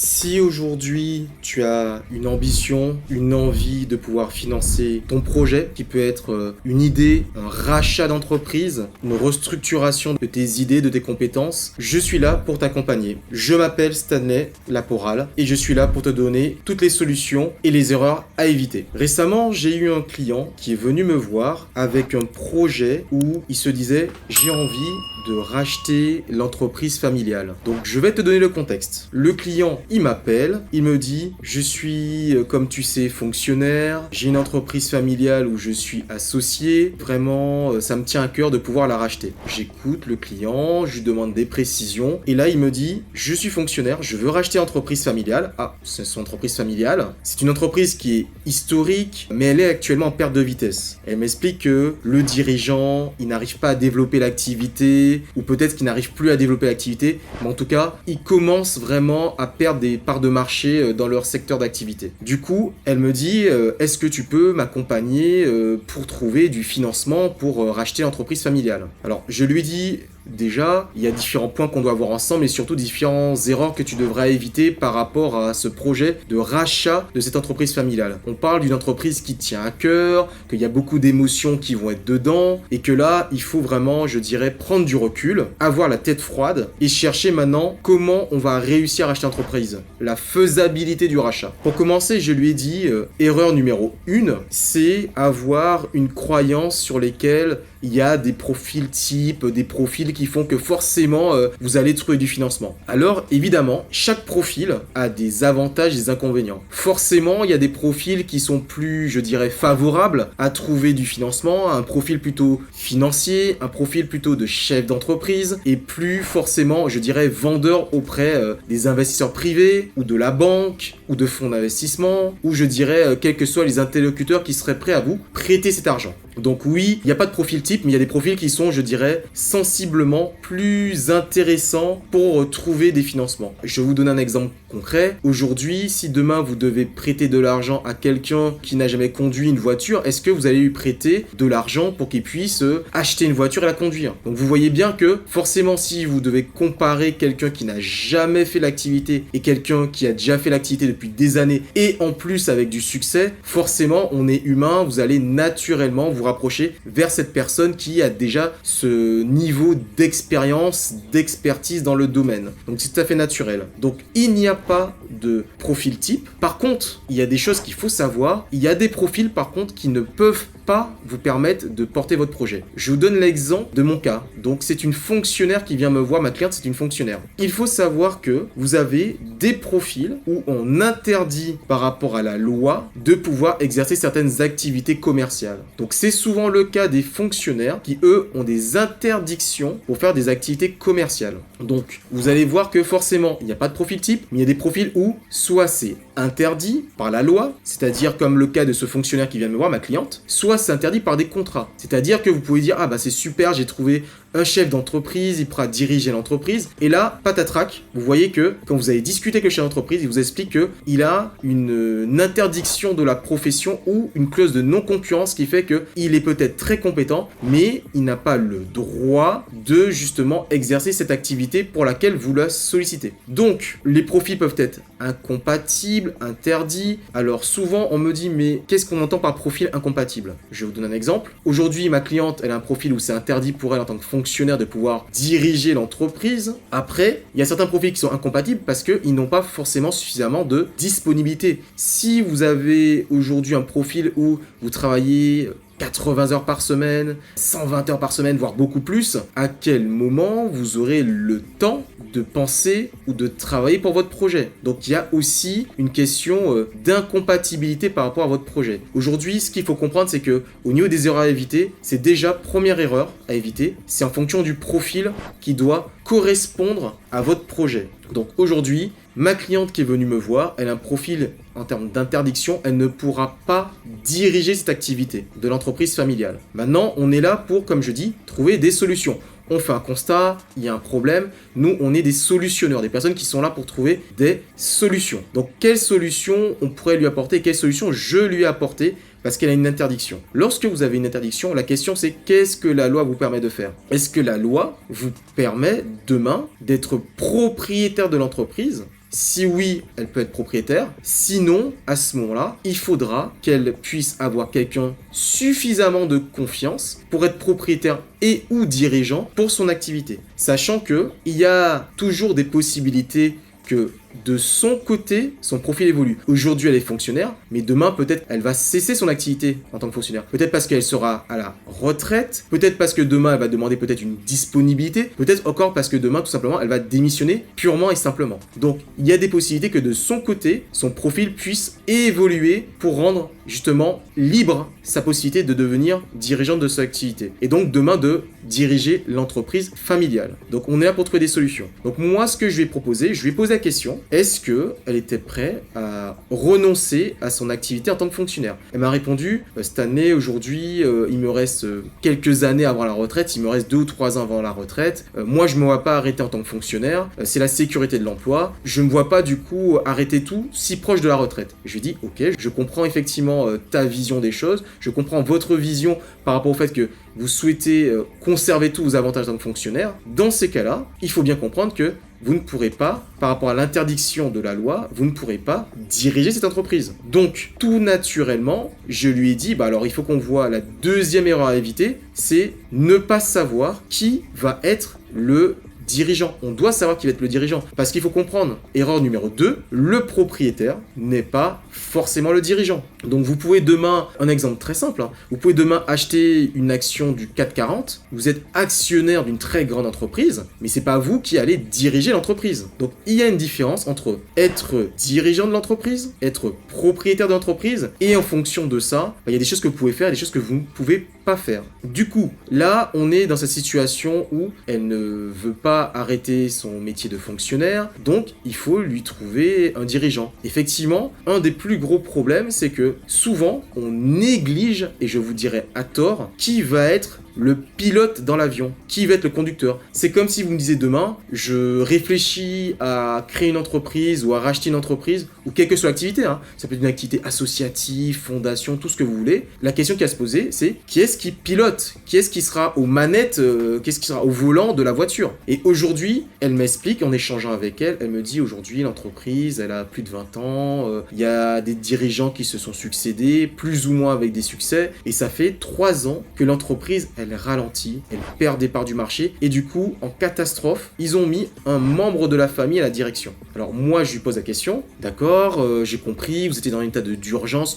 Si aujourd'hui tu as une ambition, une envie de pouvoir financer ton projet, qui peut être une idée, un rachat d'entreprise, une restructuration de tes idées, de tes compétences, je suis là pour t'accompagner. Je m'appelle Stanley Laporal et je suis là pour te donner toutes les solutions et les erreurs à éviter. Récemment, j'ai eu un client qui est venu me voir avec un projet où il se disait j'ai envie de racheter l'entreprise familiale. Donc je vais te donner le contexte. Le client, il m'appelle, il me dit je suis comme tu sais fonctionnaire, j'ai une entreprise familiale où je suis associé, vraiment ça me tient à cœur de pouvoir la racheter. J'écoute le client, je lui demande des précisions et là il me dit je suis fonctionnaire, je veux racheter l'entreprise familiale. Ah, c'est son entreprise familiale. C'est une entreprise qui est historique mais elle est actuellement en perte de vitesse. Elle m'explique que le dirigeant, il n'arrive pas à développer l'activité ou peut-être qu'il n'arrive plus à développer l'activité, mais en tout cas, ils commencent vraiment à perdre des parts de marché dans leur secteur d'activité. Du coup, elle me dit, est-ce que tu peux m'accompagner pour trouver du financement pour racheter l'entreprise familiale? Alors, je lui dis, déjà, il y a différents points qu'on doit voir ensemble et surtout différentes erreurs que tu devras éviter par rapport à ce projet de rachat de cette entreprise familiale. On parle d'une entreprise qui tient à cœur, qu'il y a beaucoup d'émotions qui vont être dedans et que là, il faut vraiment, je dirais, prendre du recul, avoir la tête froide et chercher maintenant comment on va réussir à racheter l'entreprise, la faisabilité du rachat. Pour commencer, je lui ai dit, erreur numéro 1, c'est avoir une croyance sur lesquelles il y a des profils types, des profils qui font que forcément vous allez trouver du financement. Alors évidemment, chaque profil a des avantages et des inconvénients. Forcément, il y a des profils qui sont plus, je dirais, favorables à trouver du financement, un profil plutôt financier, un profil plutôt de chef d'entreprise et plus forcément, je dirais, vendeur auprès des investisseurs privés ou de la banque ou de fonds d'investissement ou je dirais, quels que soient les interlocuteurs qui seraient prêts à vous prêter cet argent. Donc oui, il n'y a pas de profil type, mais il y a des profils qui sont, je dirais, sensiblement plus intéressants pour trouver des financements. Je vais vous donner un exemple concret. Aujourd'hui, si demain vous devez prêter de l'argent à quelqu'un qui n'a jamais conduit une voiture, est-ce que vous allez lui prêter de l'argent pour qu'il puisse acheter une voiture et la conduire? Donc vous voyez bien que forcément, si vous devez comparer quelqu'un qui n'a jamais fait l'activité et quelqu'un qui a déjà fait l'activité depuis des années et en plus avec du succès, forcément, on est humain, vous allez naturellement vous rapprocher vers cette personne qui a déjà ce niveau d'expérience, d'expertise dans le domaine. Donc c'est tout à fait naturel. Donc il n'y a pas de profil type. Par contre, il y a des choses qu'il faut savoir. Il y a des profils par contre qui ne peuvent pas vous permettre de porter votre projet. Je vous donne l'exemple de mon cas. Donc c'est une fonctionnaire qui vient me voir, ma cliente c'est une fonctionnaire. Il faut savoir que vous avez des profils où on interdit par rapport à la loi de pouvoir exercer certaines activités commerciales. Donc c'est souvent le cas des fonctionnaires qui eux ont des interdictions pour faire des activités commerciales. Donc vous allez voir que forcément il n'y a pas de profil type, mais il y a des profils où soit c'est interdit par la loi, c'est-à-dire comme le cas de ce fonctionnaire qui vient me voir, ma cliente, soit c'est interdit par des contrats. C'est-à-dire que vous pouvez dire, ah bah c'est super, j'ai trouvé un chef d'entreprise, il pourra diriger l'entreprise. Et là, patatrac, vous voyez que quand vous avez discuté avec le chef d'entreprise, il vous explique qu'il a une interdiction de la profession ou une clause de non-concurrence qui fait qu'il est peut-être très compétent, mais il n'a pas le droit de justement exercer cette activité pour laquelle vous la sollicitez. Donc, les profils peuvent être incompatibles, interdits. Alors souvent, on me dit, mais qu'est-ce qu'on entend par profil incompatible? Je vais vous donner un exemple. Aujourd'hui, ma cliente, elle a un profil où c'est interdit pour elle en tant que fonctionnaire de pouvoir diriger l'entreprise. Après, il y a certains profils qui sont incompatibles parce qu'ils n'ont pas forcément suffisamment de disponibilité. Si vous avez aujourd'hui un profil où vous travaillez 80 heures par semaine, 120 heures par semaine, voire beaucoup plus, à quel moment vous aurez le temps de penser ou de travailler pour votre projet? Donc il y a aussi une question d'incompatibilité par rapport à votre projet. Aujourd'hui, ce qu'il faut comprendre, c'est que au niveau des erreurs à éviter, c'est déjà première erreur à éviter, c'est en fonction du profil qui doit correspondre à votre projet. Donc aujourd'hui, ma cliente qui est venue me voir, elle a un profil en termes d'interdiction, elle ne pourra pas diriger cette activité de l'entreprise familiale. Maintenant, on est là pour, comme je dis, trouver des solutions. On fait un constat, il y a un problème. Nous, on est des solutionneurs, des personnes qui sont là pour trouver des solutions. Donc, quelles solutions on pourrait lui apporter? Quelles solutions je lui ai apportées parce qu'elle a une interdiction. Lorsque vous avez une interdiction, la question c'est qu'est-ce que la loi vous permet de faire? Est-ce que la loi vous permet demain d'être propriétaire de l'entreprise Si oui, elle peut être propriétaire. Sinon, à ce moment-là, il faudra qu'elle puisse avoir quelqu'un suffisamment de confiance pour être propriétaire et ou dirigeant pour son activité. Sachant que il y a toujours des possibilités que de son côté, son profil évolue. Aujourd'hui, elle est fonctionnaire, mais demain, peut-être, elle va cesser son activité en tant que fonctionnaire. Peut-être parce qu'elle sera à la retraite, peut-être parce que demain, elle va demander peut-être une disponibilité, peut-être encore parce que demain, tout simplement, elle va démissionner purement et simplement. Donc, il y a des possibilités que de son côté, son profil puisse évoluer pour rendre justement libre sa possibilité de devenir dirigeante de son activité. Et donc, demain, de diriger l'entreprise familiale. Donc, on est là pour trouver des solutions. Donc, moi, ce que je vais proposer, je vais poser la question, est-ce qu'elle était prête à renoncer à son activité en tant que fonctionnaire? Elle m'a répondu, cette année, aujourd'hui, il me reste quelques années avant la retraite, il me reste 2 ou 3 ans avant la retraite. Moi, je ne me vois pas arrêter en tant que fonctionnaire, c'est la sécurité de l'emploi. Je ne me vois pas, du coup, arrêter tout si proche de la retraite. Je lui ai dit, ok, je comprends effectivement ta vision des choses, je comprends votre vision par rapport au fait que vous souhaitez conserver tous vos avantages en tant que fonctionnaire. Dans ces cas-là, il faut bien comprendre que vous ne pourrez pas, par rapport à l'interdiction de la loi, vous ne pourrez pas diriger cette entreprise. Donc, tout naturellement, je lui ai dit, alors il faut qu'on voit la deuxième erreur à éviter, c'est ne pas savoir qui va être le dirigeant. On doit savoir qui va être le dirigeant. Parce qu'il faut comprendre, erreur numéro 2, le propriétaire n'est pas forcément le dirigeant. Donc vous pouvez demain, un exemple très simple, vous pouvez demain acheter une action du CAC 40, vous êtes actionnaire d'une très grande entreprise, mais c'est pas vous qui allez diriger l'entreprise. Donc il y a une différence entre être dirigeant de l'entreprise, être propriétaire de l'entreprise, et en fonction de ça, il y a des choses que vous pouvez faire et des choses que vous ne pouvez pas faire. Du coup, là, on est dans cette situation où elle ne veut pas arrêter son métier de fonctionnaire, donc il faut lui trouver un dirigeant. Effectivement, un des plus gros problèmes, c'est que souvent, on néglige, et je vous dirais à tort, qui va être le pilote dans l'avion, qui va être le conducteur. C'est comme si vous me disiez demain, je réfléchis à créer une entreprise ou à racheter une entreprise, ou quelle que soit l'activité, ça peut être une activité associative, fondation, tout ce que vous voulez. La question qui a à se poser, c'est qui est-ce qui pilote? Qui est-ce qui sera aux manettes? Qu'est-ce qui sera au volant de la voiture? Et aujourd'hui, elle m'explique, en échangeant avec elle, elle me dit aujourd'hui, l'entreprise, elle a plus de 20 ans, il y a des dirigeants qui se sont succédés, plus ou moins avec des succès, et ça fait 3 ans que l'entreprise, elle ralentit, elle perd des parts du marché, et du coup, en catastrophe, ils ont mis un membre de la famille à la direction. Alors moi, je lui pose la question, d'accord, j'ai compris, vous étiez dans un état d'urgence,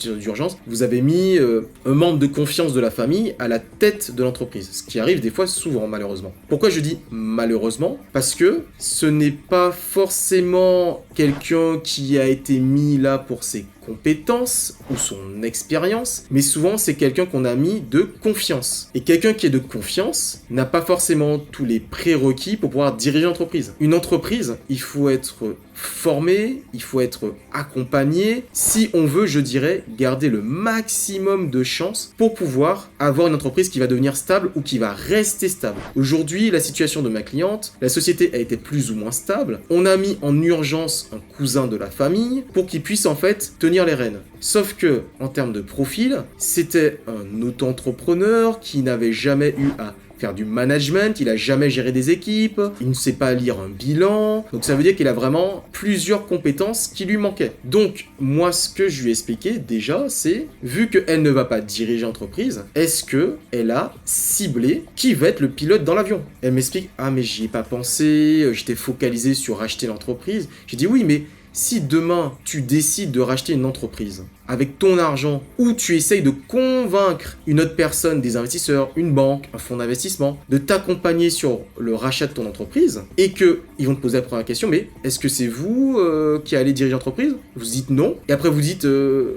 vous avez mis un membre de confiance de la famille à la tête de l'entreprise, ce qui arrive des fois souvent, malheureusement. Pourquoi je dis malheureusement? Parce que ce n'est pas forcément quelqu'un qui a été mis là pour ses compétences ou son expérience, mais souvent c'est quelqu'un qu'on a mis de confiance. Et quelqu'un qui est de confiance n'a pas forcément tous les prérequis pour pouvoir diriger l'entreprise. Une entreprise, il faut être formé, il faut être accompagné, si on veut, je dirais, garder le maximum de chances pour pouvoir avoir une entreprise qui va devenir stable ou qui va rester stable. Aujourd'hui, la situation de ma cliente, la société a été plus ou moins stable, on a mis en urgence un cousin de la famille pour qu'il puisse en fait tenir les rênes. Sauf que, en termes de profil, c'était un auto-entrepreneur qui n'avait jamais eu à faire du management, il a jamais géré des équipes, il ne sait pas lire un bilan, donc ça veut dire qu'il a vraiment plusieurs compétences qui lui manquaient. Donc, moi, ce que je lui ai expliqué déjà, c'est, vu qu'elle ne va pas diriger l'entreprise, est-ce qu'elle a ciblé qui va être le pilote dans l'avion? Elle m'explique, mais j'y ai pas pensé, j'étais focalisé sur racheter l'entreprise. J'ai dit oui, mais si demain tu décides de racheter une entreprise avec ton argent, ou tu essayes de convaincre une autre personne, des investisseurs, une banque, un fonds d'investissement, de t'accompagner sur le rachat de ton entreprise, et qu'ils vont te poser la première question, mais est-ce que c'est vous qui allez diriger l'entreprise? Vous dites non, et après vous dites,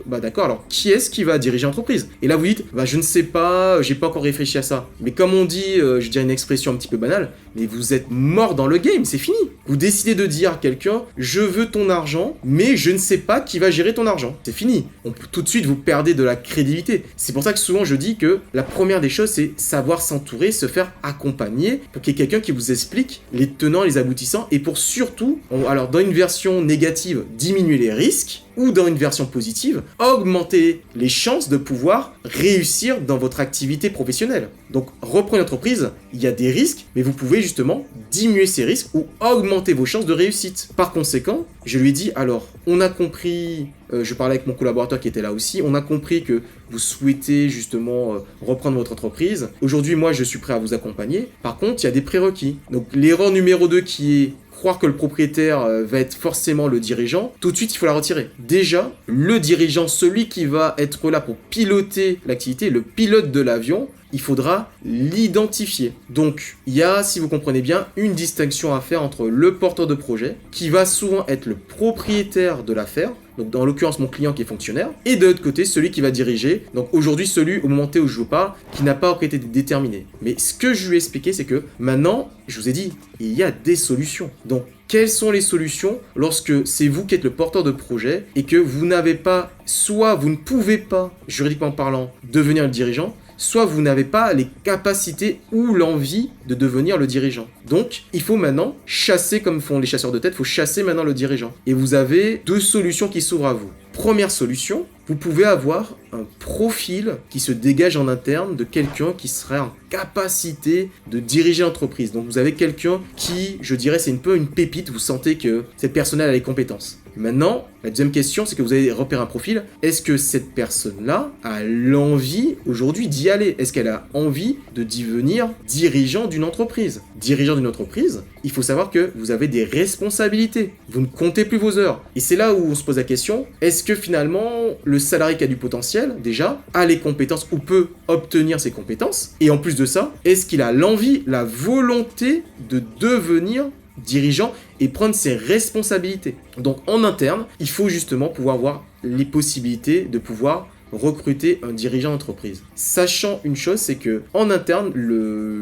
d'accord, alors qui est-ce qui va diriger l'entreprise? Et là vous dites, je ne sais pas, j'ai pas encore réfléchi à ça. Mais comme on dit, je dirais une expression un petit peu banale, mais vous êtes mort dans le game, c'est fini. Vous décidez de dire à quelqu'un, je veux ton argent, mais je ne sais pas qui va gérer ton argent. C'est fini. Tout de suite, vous perdez de la crédibilité. C'est pour ça que souvent je dis que la première des choses, c'est savoir s'entourer, se faire accompagner pour qu'il y ait quelqu'un qui vous explique les tenants et les aboutissants, et pour surtout, alors dans une version négative, diminuer les risques, ou dans une version positive, augmenter les chances de pouvoir réussir dans votre activité professionnelle. Donc, reprenez une entreprise, il y a des risques, mais vous pouvez justement diminuer ces risques ou augmenter vos chances de réussite. Par conséquent, je lui ai dit, alors, on a compris, je parlais avec mon collaborateur qui était là aussi, on a compris que vous souhaitez justement reprendre votre entreprise. Aujourd'hui, moi, je suis prêt à vous accompagner. Par contre, il y a des prérequis. Donc, l'erreur numéro 2 qui est croire que le propriétaire va être forcément le dirigeant, tout de suite, il faut la retirer. Déjà, le dirigeant, celui qui va être là pour piloter l'activité, le pilote de l'avion, il faudra l'identifier. Donc, il y a, si vous comprenez bien, une distinction à faire entre le porteur de projet, qui va souvent être le propriétaire de l'affaire, donc dans l'occurrence mon client qui est fonctionnaire, et de l'autre côté, celui qui va diriger, donc aujourd'hui celui au moment T où je vous parle, qui n'a pas encore été déterminé. Mais ce que je lui ai expliqué, c'est que maintenant, je vous ai dit, il y a des solutions. Donc, quelles sont les solutions lorsque c'est vous qui êtes le porteur de projet et que vous n'avez pas, soit vous ne pouvez pas, juridiquement parlant, devenir le dirigeant, soit vous n'avez pas les capacités ou l'envie de devenir le dirigeant. Donc, il faut maintenant chasser, comme font les chasseurs de tête, il faut chasser maintenant le dirigeant. Et vous avez 2 solutions qui s'ouvrent à vous. Première solution, vous pouvez avoir un profil qui se dégage en interne de quelqu'un qui serait en capacité de diriger l'entreprise. Donc vous avez quelqu'un qui, je dirais, c'est un peu une pépite, vous sentez que cette personne a les compétences. Maintenant, la deuxième question, c'est que vous avez repéré un profil. Est-ce que cette personne-là a l'envie aujourd'hui d'y aller? Est-ce qu'elle a envie de devenir dirigeant d'une entreprise? Dirigeant d'une entreprise, il faut savoir que vous avez des responsabilités. Vous ne comptez plus vos heures. Et c'est là où on se pose la question, est-ce que finalement, le salarié qui a du potentiel, déjà, a les compétences ou peut obtenir ces compétences? Et en plus de ça, est-ce qu'il a l'envie, la volonté de devenir dirigeant et prendre ses responsabilités? Donc en interne, il faut justement pouvoir avoir les possibilités de pouvoir recruter un dirigeant d'entreprise. Sachant une chose, c'est que en interne,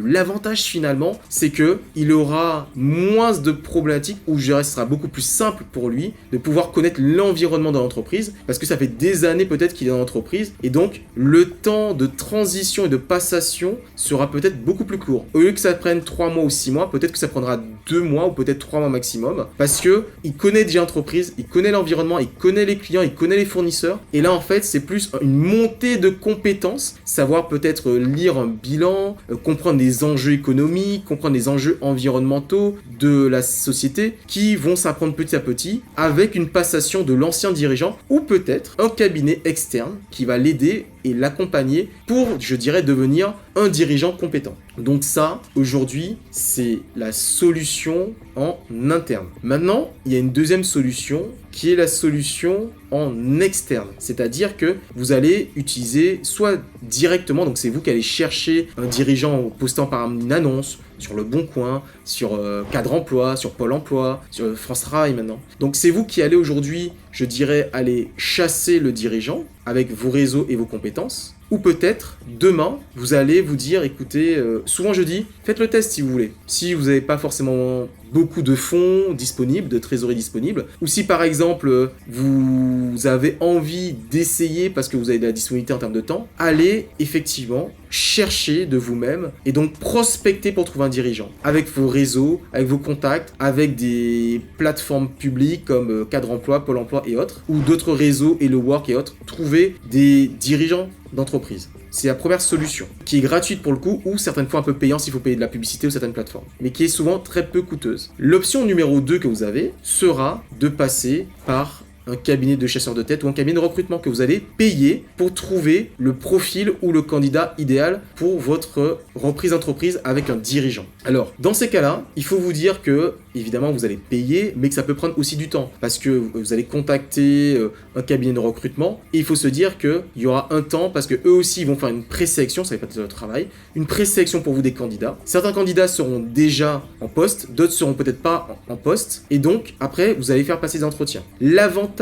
l'avantage finalement, c'est que il aura moins de problématiques, ou je dirais ce sera beaucoup plus simple pour lui de pouvoir connaître l'environnement de l'entreprise, parce que ça fait des années peut-être qu'il est dans l'entreprise, et donc le temps de transition et de passation sera peut-être beaucoup plus court. Au lieu que ça prenne 3 mois ou 6 mois, peut-être que ça prendra 2 mois ou peut-être 3 mois maximum, parce que il connaît déjà l'entreprise, il connaît l'environnement, il connaît les clients, il connaît les fournisseurs, et là en fait c'est plus une montée de compétences, savoir peut-être lire un bilan, comprendre les enjeux économiques, comprendre les enjeux environnementaux de la société qui vont s'apprendre petit à petit avec une passation de l'ancien dirigeant ou peut-être un cabinet externe qui va l'aider et l'accompagner pour, je dirais, devenir un dirigeant compétent. Donc ça, aujourd'hui, c'est la solution en interne. Maintenant, il y a une deuxième solution qui est la solution en externe. C'est-à-dire que vous allez utiliser soit directement, donc c'est vous qui allez chercher un dirigeant en postant par une annonce, sur Le Bon Coin, sur Cadre Emploi, sur Pôle Emploi, sur France Travail maintenant. Donc c'est vous qui allez aujourd'hui, je dirais, aller chasser le dirigeant avec vos réseaux et vos compétences. Ou peut-être, demain, vous allez vous dire, écoutez, souvent je dis, faites le test si vous voulez. Si vous n'avez pas forcément beaucoup de fonds disponibles, de trésorerie disponible, ou si par exemple, vous avez envie d'essayer parce que vous avez de la disponibilité en termes de temps, allez effectivement chercher de vous-même et donc prospecter pour trouver un dirigeant. Avec vos réseaux, avec vos contacts, avec des plateformes publiques comme Cadre Emploi, Pôle Emploi et autres, ou d'autres réseaux, Hello Work et autres, trouver des dirigeants d'entreprise. C'est la première solution, qui est gratuite pour le coup, ou certaines fois un peu payante s'il faut payer de la publicité ou certaines plateformes, mais qui est souvent très peu coûteuse. L'option numéro 2 que vous avez sera de passer par un cabinet de chasseurs de tête ou un cabinet de recrutement que vous allez payer pour trouver le profil ou le candidat idéal pour votre reprise d'entreprise avec un dirigeant. Alors, dans ces cas-là, il faut vous dire que, évidemment, vous allez payer, mais que ça peut prendre aussi du temps parce que vous allez contacter un cabinet de recrutement et il faut se dire qu'il y aura un temps parce que eux aussi ils vont faire une présélection, ça fait pas de travail, une présélection pour vous des candidats. Certains candidats seront déjà en poste, d'autres seront peut-être pas en poste et donc après vous allez faire passer des entretiens. L'avantage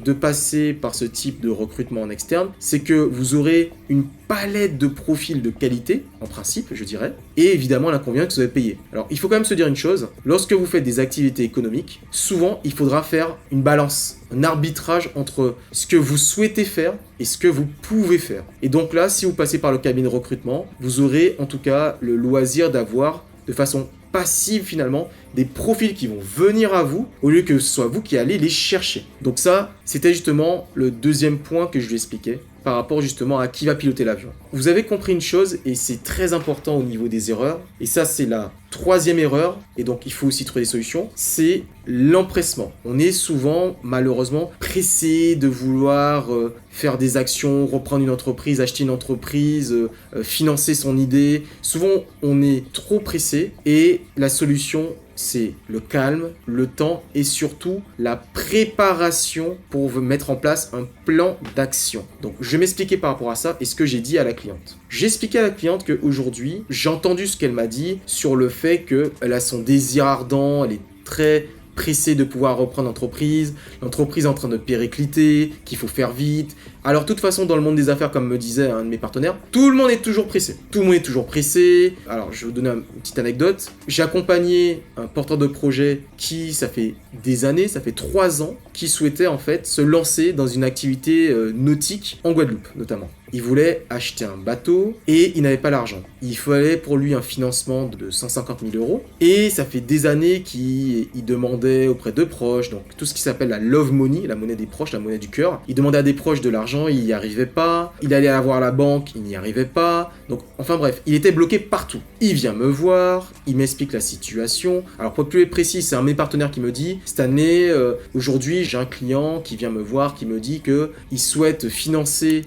de passer par ce type de recrutement en externe, c'est que vous aurez une palette de profils de qualité, en principe, je dirais, et évidemment l'inconvénient que vous avez payé. Alors, il faut quand même se dire une chose, lorsque vous faites des activités économiques, souvent, il faudra faire une balance, un arbitrage entre ce que vous souhaitez faire et ce que vous pouvez faire. Et donc là, si vous passez par le cabinet de recrutement, vous aurez en tout cas le loisir d'avoir de façon passive finalement, des profils qui vont venir à vous au lieu que ce soit vous qui allez les chercher. Donc ça, c'était justement le deuxième point que je lui expliquais par rapport justement à qui va piloter l'avion. Vous avez compris une chose et c'est très important au niveau des erreurs, et ça c'est la troisième erreur, et donc il faut aussi trouver des solutions, c'est l'empressement. On est souvent malheureusement pressé de vouloir faire des actions, reprendre une entreprise, acheter une entreprise, financer son idée. Souvent on est trop pressé et la solution c'est le calme, le temps et surtout la préparation pour mettre en place un plan d'action. Donc je vais m'expliquer par rapport à ça et ce que j'ai dit à la cliente. J'ai expliqué à la cliente qu'aujourd'hui, j'ai entendu ce qu'elle m'a dit sur le fait qu'elle a son désir ardent, elle est très pressée de pouvoir reprendre l'entreprise est en train de péricliter, qu'il faut faire vite. Alors, de toute façon, dans le monde des affaires, comme me disait un de mes partenaires, tout le monde est toujours pressé. Tout le monde est toujours pressé. Alors, je vais vous donner une petite anecdote. J'ai accompagné un porteur de projet qui, ça fait des années, ça fait 3 ans, qui souhaitait en fait se lancer dans une activité nautique en Guadeloupe, notamment. Il voulait acheter un bateau et il n'avait pas l'argent. Il fallait pour lui un financement de 150 000 euros. Et ça fait des années qu'il demandait auprès de proches, donc tout ce qui s'appelle la love money, la monnaie des proches, la monnaie du cœur. Il demandait à des proches de l'argent, il n'y arrivait pas. Il allait la voir à la banque, il n'y arrivait pas. Donc, enfin bref, il était bloqué partout. Il vient me voir, il m'explique la situation. Alors pour être plus précis, c'est un de mes partenaires qui me dit, cette année, aujourd'hui, j'ai un client qui vient me voir, qui me dit qu'il souhaite financer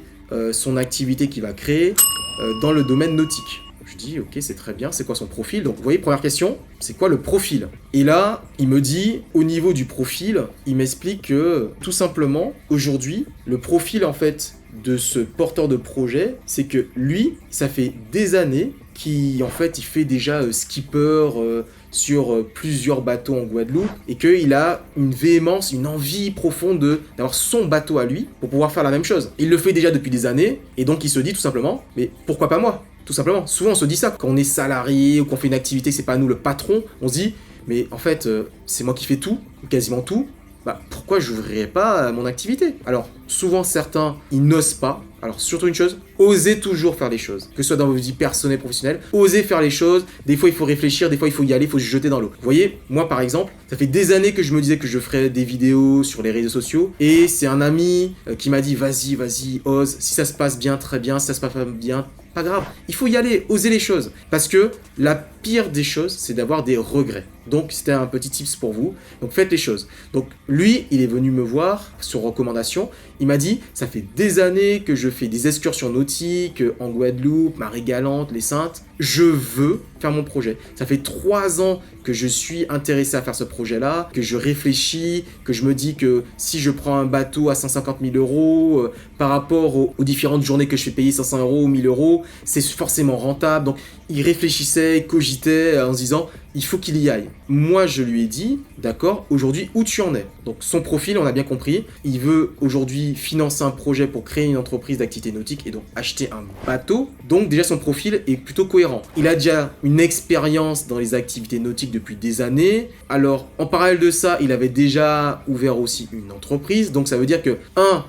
son activité qu'il va créer dans le domaine nautique. Donc, je dis, ok, c'est très bien, c'est quoi son profil? Donc vous voyez, première question, c'est quoi le profil? Et là, il me dit, au niveau du profil, il m'explique que tout simplement, aujourd'hui, le profil en fait de ce porteur de projet, c'est que lui, ça fait des années qu'il en fait, il fait déjà skipper sur plusieurs bateaux en Guadeloupe et qu'il a une véhémence, une envie profonde d'avoir son bateau à lui pour pouvoir faire la même chose. Il le fait déjà depuis des années et donc il se dit tout simplement, mais pourquoi pas moi? Tout simplement. Souvent on se dit ça quand on est salarié ou qu'on fait une activité, c'est pas nous le patron, on se dit, mais en fait c'est moi qui fais tout, ou quasiment tout. Bah, pourquoi je n'ouvrirais pas mon activité? Alors, souvent certains, ils n'osent pas. Alors, surtout une chose, osez toujours faire les choses. Que ce soit dans vos vies personnelles, professionnelles, osez faire les choses. Des fois, il faut réfléchir, des fois, il faut y aller, il faut se jeter dans l'eau. Vous voyez, moi, par exemple, ça fait des années que je me disais que je ferais des vidéos sur les réseaux sociaux. Et c'est un ami qui m'a dit, vas-y, ose. Si ça se passe bien, très bien. Si ça se passe pas bien, pas grave. Il faut y aller, oser les choses. Parce que la pire des choses, c'est d'avoir des regrets. Donc, c'était un petit tips pour vous. Donc, faites les choses. Donc, lui, il est venu me voir sur recommandation. Il m'a dit, ça fait des années que je fais des excursions nautiques en Guadeloupe, Marie-Galante, les Saintes. Je veux faire mon projet. Ça fait 3 ans que je suis intéressé à faire ce projet-là, que je réfléchis, que je me dis que si je prends un bateau à 150 000 euros, par rapport aux différentes journées que je fais payer 500 euros ou 1000 euros, c'est forcément rentable. Donc, il réfléchissait, il cogitait en se disant, il faut qu'il y aille. Moi, je lui ai dit, d'accord, aujourd'hui, où tu en es? Donc, son profil, on a bien compris. Il veut aujourd'hui financer un projet pour créer une entreprise d'activité nautique et donc acheter un bateau. Donc, déjà, son profil est plutôt cohérent. Il a déjà une expérience dans les activités nautiques depuis des années. Alors, en parallèle de ça, il avait déjà ouvert aussi une entreprise. Donc, ça veut dire que,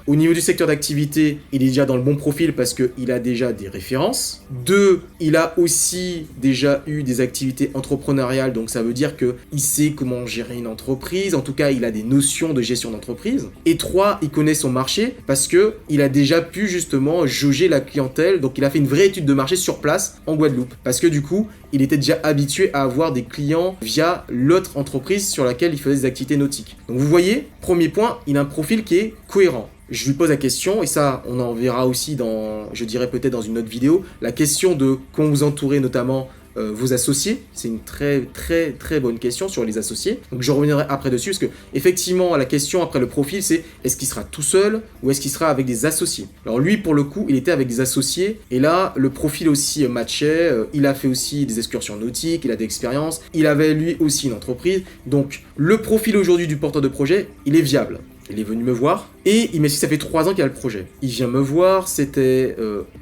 au niveau du secteur d'activité, il est déjà dans le bon profil parce qu'il a déjà des références. 2, il a aussi déjà eu des activités entrepreneuriales. Donc ça veut dire qu'il sait comment gérer une entreprise, en tout cas il a des notions de gestion d'entreprise. Et 3, il connaît son marché parce qu'il a déjà pu justement jauger la clientèle, donc il a fait une vraie étude de marché sur place en Guadeloupe. Parce que du coup, il était déjà habitué à avoir des clients via l'autre entreprise sur laquelle il faisait des activités nautiques. Donc vous voyez, premier point, il a un profil qui est cohérent. Je lui pose la question, et ça on en verra aussi dans, je dirais peut-être dans une autre vidéo, la question de comment vous entourer notamment vos associés. C'est une très bonne question sur les associés. Donc je reviendrai après dessus parce que effectivement la question après le profil c'est est-ce qu'il sera tout seul ou est-ce qu'il sera avec des associés. Alors lui pour le coup il était avec des associés et là le profil aussi matchait. Il a fait aussi des excursions nautiques, il a de l'expérience, il avait lui aussi une entreprise. Donc le profil aujourd'hui du porteur de projet il est viable. Il est venu me voir et il m'a dit que ça fait 3 ans qu'il a le projet. Il vient me voir, c'était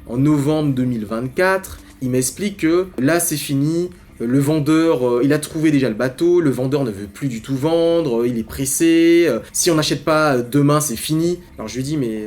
en novembre 2024. Il m'explique que là c'est fini, le vendeur, il a trouvé déjà le bateau, le vendeur ne veut plus du tout vendre, il est pressé, si on n'achète pas demain, c'est fini. Alors je lui dis, mais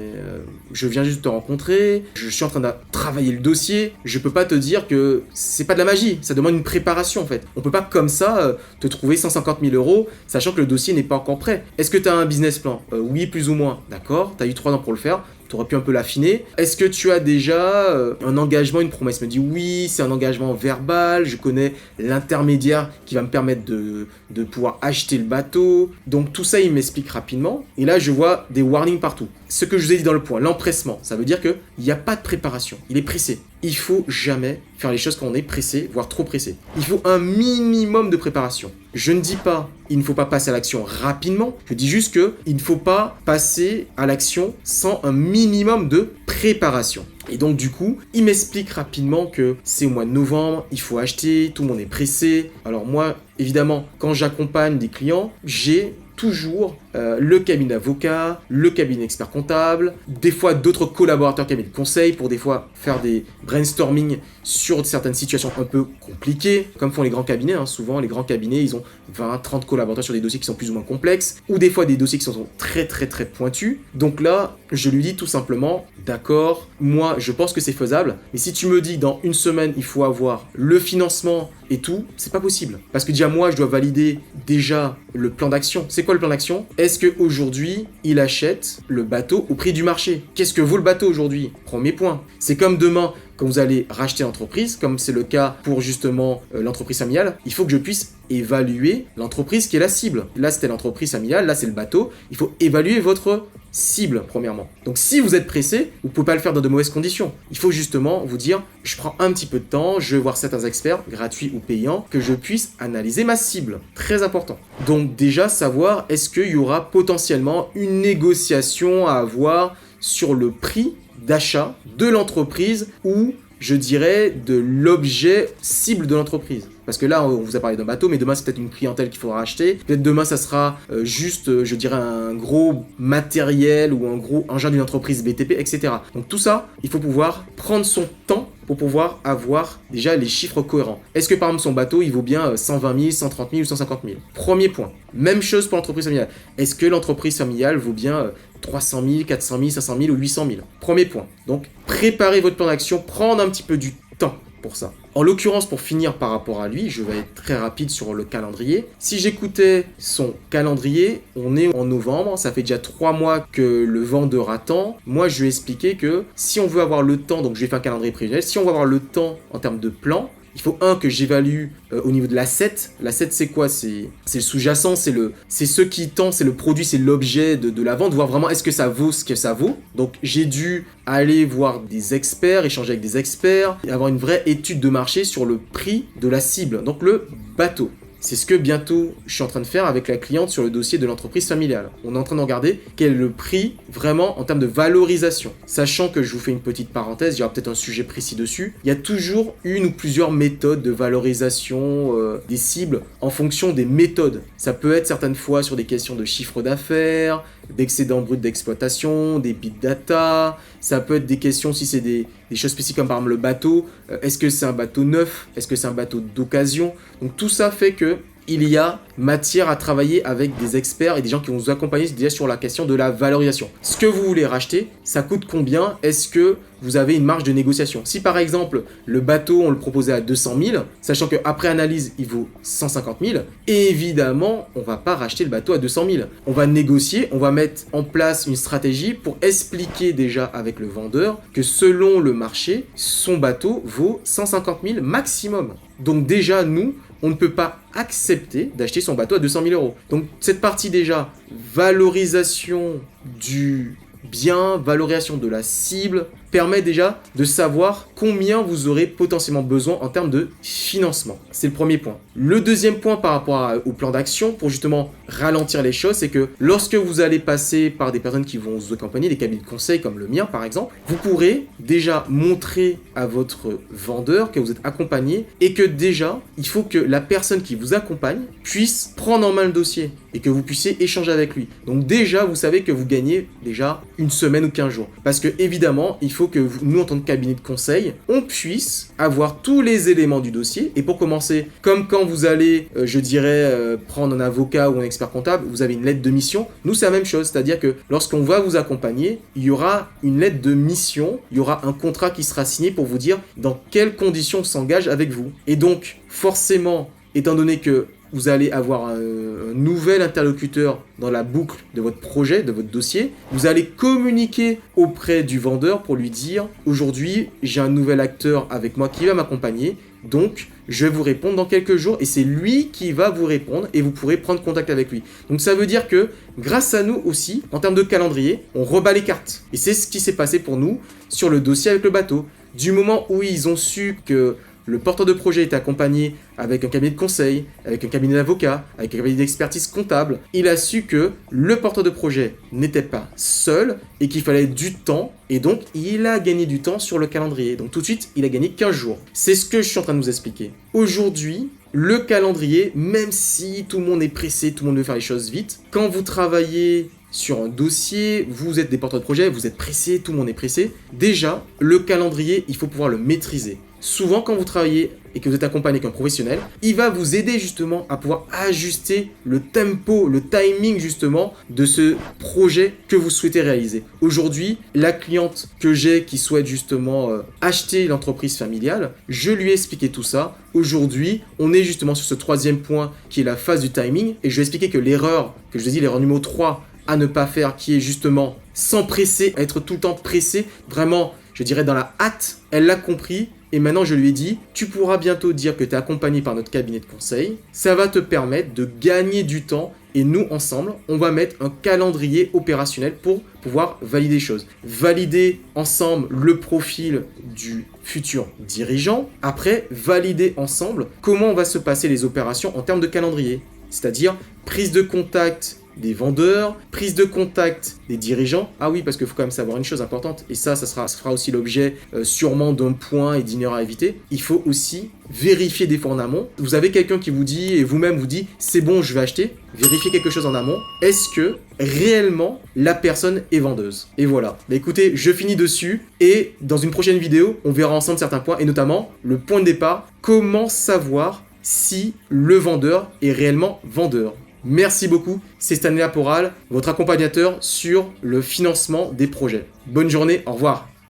je viens juste de te rencontrer, je suis en train de travailler le dossier, je peux pas te dire que c'est pas de la magie, ça demande une préparation en fait. On peut pas comme ça te trouver 150 000 euros, sachant que le dossier n'est pas encore prêt. Est-ce que tu as un business plan? Oui, plus ou moins. D'accord, tu as eu 3 ans pour le faire. Tu aurais pu un peu l'affiner. Est-ce que tu as déjà un engagement, une promesse? Il me dit oui, c'est un engagement verbal, je connais l'intermédiaire qui va me permettre de pouvoir acheter le bateau. Donc tout ça, il m'explique rapidement. Et là, je vois des warnings partout. Ce que je vous ai dit dans le point, l'empressement, ça veut dire qu'il n'y a pas de préparation. Il est pressé. Il faut jamais faire les choses quand on est pressé, voire trop pressé. Il faut un minimum de préparation. Je ne dis pas il ne faut pas passer à l'action rapidement, je dis juste qu'il ne faut pas passer à l'action sans un minimum de préparation. Et donc du coup, il m'explique rapidement que c'est au mois de novembre, il faut acheter, tout le monde est pressé. Alors moi, évidemment, quand j'accompagne des clients, j'ai toujours le cabinet d'avocat, le cabinet expert comptable, des fois d'autres collaborateurs cabinet de conseil pour des fois faire des brainstorming sur certaines situations un peu compliquées, comme font les grands cabinets. Souvent, les grands cabinets, ils ont 20, 30 collaborateurs sur des dossiers qui sont plus ou moins complexes, ou des fois des dossiers qui sont très très très pointus. Donc là, je lui dis tout simplement, d'accord, moi je pense que c'est faisable, mais si tu me dis dans une semaine, il faut avoir le financement et tout, c'est pas possible. Parce que déjà moi, je dois valider déjà le plan d'action. C'est quoi le plan d'action? Est-ce qu'aujourd'hui, il achète le bateau au prix du marché? Qu'est-ce que vaut le bateau aujourd'hui? Premier point. C'est comme demain, quand vous allez racheter l'entreprise, comme c'est le cas pour justement l'entreprise familiale, il faut que je puisse évaluer l'entreprise qui est la cible. Là, c'était l'entreprise familiale, là, c'est le bateau. Il faut évaluer votre cible, premièrement. Donc, si vous êtes pressé, vous ne pouvez pas le faire dans de mauvaises conditions. Il faut justement vous dire, je prends un petit peu de temps, je vais voir certains experts, gratuits ou payants, que je puisse analyser ma cible. Très important. Donc, déjà, savoir est-ce qu'il y aura potentiellement une négociation à avoir sur le prix d'achat de l'entreprise ou, je dirais, de l'objet cible de l'entreprise. Parce que là, on vous a parlé d'un bateau, mais demain, c'est peut-être une clientèle qu'il faudra acheter. Peut-être demain, ça sera juste, je dirais, un gros matériel ou un gros engin d'une entreprise BTP, etc. Donc tout ça, il faut pouvoir prendre son temps pour pouvoir avoir déjà les chiffres cohérents. Est-ce que par exemple son bateau, il vaut bien 120 000, 130 000 ou 150 000? Premier point. Même chose pour l'entreprise familiale. Est-ce que l'entreprise familiale vaut bien 300 000, 400 000, 500 000 ou 800 000? Premier point. Donc, préparez votre plan d'action, prendre un petit peu du temps pour ça. En l'occurrence, pour finir par rapport à lui, je vais être très rapide sur le calendrier. Si j'écoutais son calendrier, on est en novembre, ça fait déjà 3 mois que le vendeur attend. Moi, je lui ai expliqué que si on veut avoir le temps, donc je vais faire un calendrier prévisionnel, si on veut avoir le temps en termes de plan, il faut que j'évalue au niveau de l'asset. L'asset, c'est quoi? C'est le sous-jacent, c'est ce qui tend, c'est le produit, c'est l'objet de la vente, voir vraiment est-ce que ça vaut ce que ça vaut. Donc j'ai dû aller voir des experts, échanger avec des experts, et avoir une vraie étude de marché sur le prix de la cible, donc le bateau. C'est ce que bientôt je suis en train de faire avec la cliente sur le dossier de l'entreprise familiale. On est en train de regarder quel est le prix vraiment en termes de valorisation. Sachant que je vous fais une petite parenthèse, il y aura peut-être un sujet précis dessus. Il y a toujours une ou plusieurs méthodes de valorisation des cibles en fonction des méthodes. Ça peut être certaines fois sur des questions de chiffre d'affaires, d'excédent brut d'exploitation, des big data. Ça peut être des questions si c'est des choses spécifiques comme par exemple le bateau. Est-ce que c'est un bateau neuf? Est-ce que c'est un bateau d'occasion? Donc tout ça fait que il y a matière à travailler avec des experts et des gens qui vont vous accompagner déjà sur la question de la valorisation. Ce que vous voulez racheter, ça coûte combien? Est-ce que vous avez une marge de négociation? Si par exemple, le bateau, on le proposait à 200 000, sachant qu'après analyse, il vaut 150 000, évidemment, on ne va pas racheter le bateau à 200 000. On va négocier, on va mettre en place une stratégie pour expliquer déjà avec le vendeur que selon le marché, son bateau vaut 150 000 maximum. Donc déjà, nous, on ne peut pas accepter d'acheter son bateau à 200 000 euros. Donc cette partie déjà, valorisation du bien, valorisation de la cible, permet déjà de savoir combien vous aurez potentiellement besoin en termes de financement. C'est le premier point. Le deuxième point par rapport au plan d'action, pour justement ralentir les choses, c'est que lorsque vous allez passer par des personnes qui vont vous accompagner, des cabinets de conseil comme le mien par exemple, vous pourrez déjà montrer à votre vendeur que vous êtes accompagné et que déjà, il faut que la personne qui vous accompagne puisse prendre en main le dossier et que vous puissiez échanger avec lui. Donc déjà, vous savez que vous gagnez déjà une semaine ou 15 jours. Parce que évidemment, il faut faut que nous, en tant que cabinet de conseil, on puisse avoir tous les éléments du dossier. Et pour commencer, comme quand vous allez, prendre un avocat ou un expert comptable, vous avez une lettre de mission. Nous, c'est la même chose, c'est-à-dire que lorsqu'on va vous accompagner, il y aura une lettre de mission, il y aura un contrat qui sera signé pour vous dire dans quelles conditions on s'engage avec vous. Et donc, forcément, étant donné que vous allez avoir un nouvel interlocuteur dans la boucle de votre projet, de votre dossier. Vous allez communiquer auprès du vendeur pour lui dire « Aujourd'hui, j'ai un nouvel acteur avec moi qui va m'accompagner, donc je vais vous répondre dans quelques jours. » Et c'est lui qui va vous répondre et vous pourrez prendre contact avec lui. Donc ça veut dire que grâce à nous aussi, en termes de calendrier, on rebat les cartes. Et c'est ce qui s'est passé pour nous sur le dossier avec le bateau. Du moment où ils ont su que le porteur de projet était accompagné avec un cabinet de conseil, avec un cabinet d'avocats, avec un cabinet d'expertise comptable. Il a su que le porteur de projet n'était pas seul et qu'il fallait du temps. Et donc, il a gagné du temps sur le calendrier. Donc tout de suite, il a gagné 15 jours. C'est ce que je suis en train de vous expliquer. Aujourd'hui, le calendrier, même si tout le monde est pressé, tout le monde veut faire les choses vite, quand vous travaillez sur un dossier, vous êtes des porteurs de projet, vous êtes pressé, tout le monde est pressé. Déjà, le calendrier, il faut pouvoir le maîtriser. Souvent, quand vous travaillez et que vous êtes accompagné avec un professionnel, il va vous aider justement à pouvoir ajuster le tempo, le timing justement de ce projet que vous souhaitez réaliser. Aujourd'hui, la cliente que j'ai qui souhaite justement acheter l'entreprise familiale, je lui ai expliqué tout ça. Aujourd'hui, on est justement sur ce troisième point qui est la phase du timing et je lui ai expliqué que l'erreur, que je dis l'erreur numéro 3 à ne pas faire, qui est justement s'empresser, être tout le temps pressé, vraiment, je dirais dans la hâte, elle l'a compris. Et maintenant, je lui ai dit, tu pourras bientôt dire que tu es accompagné par notre cabinet de conseil. Ça va te permettre de gagner du temps. Et nous, ensemble, on va mettre un calendrier opérationnel pour pouvoir valider les choses. Valider ensemble le profil du futur dirigeant. Après, valider ensemble comment va se passer les opérations en termes de calendrier. C'est-à-dire prise de contact des vendeurs, prise de contact des dirigeants. Ah oui, parce qu'il faut quand même savoir une chose importante, et ça fera aussi l'objet sûrement d'un point et d'une erreur à éviter. Il faut aussi vérifier des fois en amont. Vous avez quelqu'un qui vous dit, et vous-même vous dit, c'est bon, je vais acheter. Vérifiez quelque chose en amont. Est-ce que réellement la personne est vendeuse? Et voilà. Bah écoutez, je finis dessus, et dans une prochaine vidéo, on verra ensemble certains points, et notamment le point de départ, comment savoir si le vendeur est réellement vendeur. Merci beaucoup, c'est Stanley Laporal, votre accompagnateur sur le financement des projets. Bonne journée, au revoir.